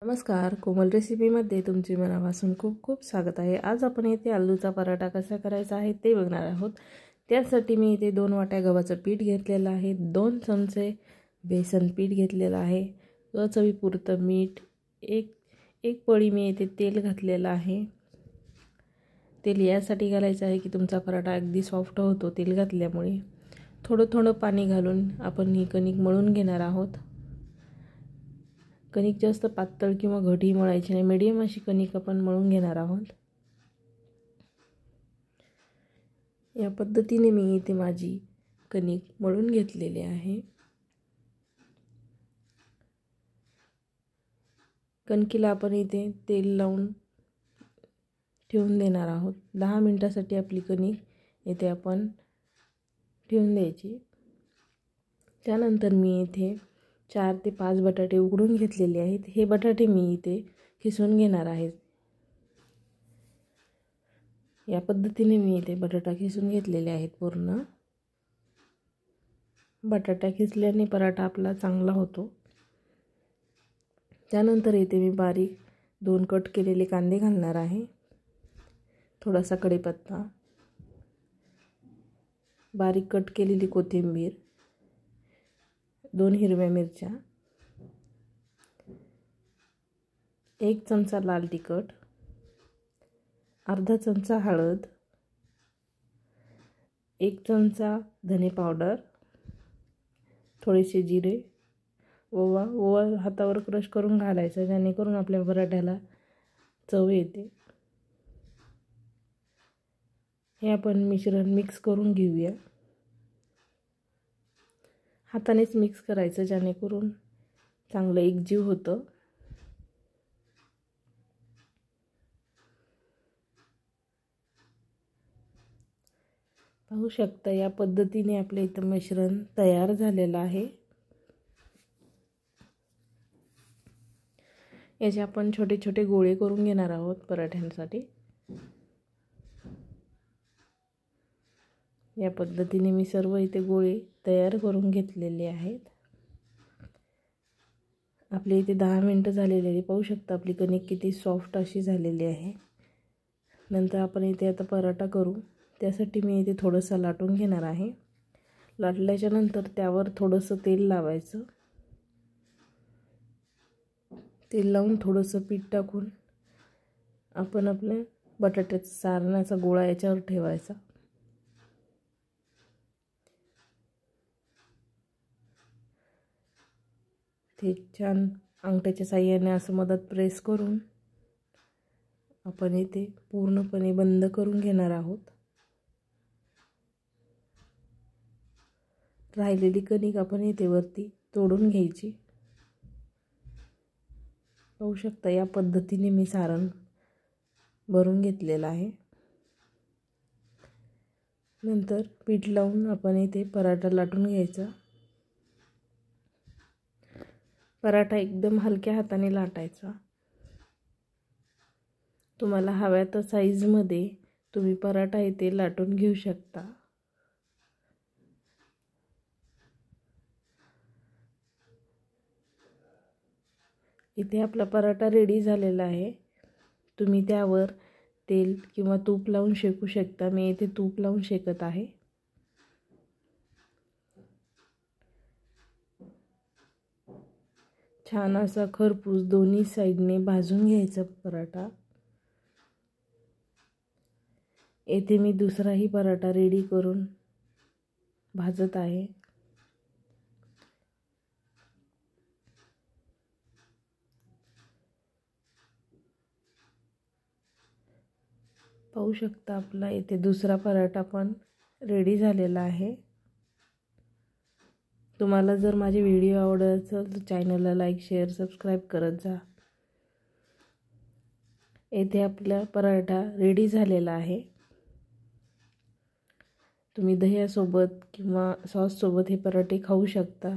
नमस्कार, कोमल रेसिपीमध्ये तुमचे मनापासून खूप खूप स्वागत आहे। आज आपण येथे आलूचा पराठा कसा करायचा आहे ते बघणार आहोत। त्यासाठी मी इथे 2 वाट्या गव्हाचं पीठ घेतलेलं आहे, 2 चमचे बेसन पीठ घेतलेलं आहे, चवीपुरतं मीठ, एक पळी मी इथे तेल घातलेलं आहे। तेल यासाठी घालायचं आहे की तुमचा पराठा अगदी सॉफ्ट होतो तेल घातल्यामुळे। थोडं थोडं पाणी घालून आपण ही कणिक मळून घेणार आहोत। कणिक जास्त पातळ किंवा घट्ट मळायची नाही, मीडियम अशी कणिक आपण मळून घेणार आहोत। या पद्धतीने मी इथे माझी कणिक मळून घेतलेली आहे। कणकीला आपण इथे तेल लावून ठेवून देणार आहोत। 10 मिनिटांसाठी आपली कणिक इथे आपण ठेवून द्यायची। त्यानंतर मी इथे 4 ते 5 बटाटे उकडून घेतलेले आहेत। हे बटाटे मी इथे खिसून घेणार आहे। या पद्धतीने मी इथे बटाटा खिसून घेतलेले आहेत। पूर्ण बटाटा खिसल्याने पराठा आपला चांगला होतो। त्यानंतर इथे मी बारीक 2 कट केलेले कांदे घालणार आहे, थोडासा कढीपत्ता, बारीक कट केलेली कोथिंबीर, 2 हिरव्या मिरच्या, 1 चमचा लाल तिखट, अर्धा चमचा हळद, 1 चमचा धने पावडर, थोडेसे जिरे, ओवा हातावर क्रश करून घालायचा जेणेकरून आपल्या पराठ्याला चव येते। हे आपण मिश्रण मिक्स करून घेऊया। हातानेच मिक्स करायचं जेणेकरून चांगलं एकजीव होतं। पाहू शकता या पद्धतीने आपले इथं मिश्रण तयार झालेलं आहे। याचे आपण छोटे छोटे गोळे करून घेणार आहोत पराठ्यांसाठी। या पद्धतीने मी सर्व इथे गोळे तयार करून घेतलेले आहेत। आपले इथे 10 मिनिटं झालेली आहे। पाहू शकता आपली कणिक किती सॉफ्ट अशी झालेली आहे। नंतर आपण इथे आता पराठा करू। त्यासाठी मी इथे थोडंसं लाटून घेणार आहे। लाटल्याच्या नंतर त्यावर थोडंसं तेल लावायचं। तेल लावून थोडंसं पीठ टाकून आपण आपल्या बटाट्याचा सारणाचा गोळा याच्यावर ठेवायचा। ते छान अंगठ्याच्या साहाय्याने असं मदत प्रेस करून आपण इथे पूर्णपणे बंद करून घेणार आहोत। राहिलेली कणिक आपण इथे वरती तोडून घ्यायची। पाहू शकता या पद्धतीने मी सारण भरून घेतलेलं आहे। नंतर पीठ लावून आपण इथे पराठा लाटून घ्यायचा। पराठा एकदम हलक्या हाताने लाटायचा। तुम्हाला हव्या त्या साईजमध्ये तुम्ही पराठा इथे लाटून घेऊ शकता। इथे आपला पराठा रेडी झालेला आहे। तुम्ही त्यावर तेल किंवा तूप लावून शेकू शकता। मी इथे तूप लावून शेकत आहे। छान असा खरपूस दोन्ही साइडने भाजून घ्यायचा पराठा। येथे मी दुसराही पराठा रेडी करून भाजत आहे। पाहू शकता आपला इथे दुसरा पराठा पण रेडी झालेला आहे। तुम्हाला जर माझे व्हिडिओ आवडत असेल तर चॅनलला लाईक, शेअर, सबस्क्राईब करत जा। येथे आपला पराठा रेडी झालेला आहे। तुम्ही दह्यासोबत किंवा सॉस सोबत हे पराठे खाऊ शकता।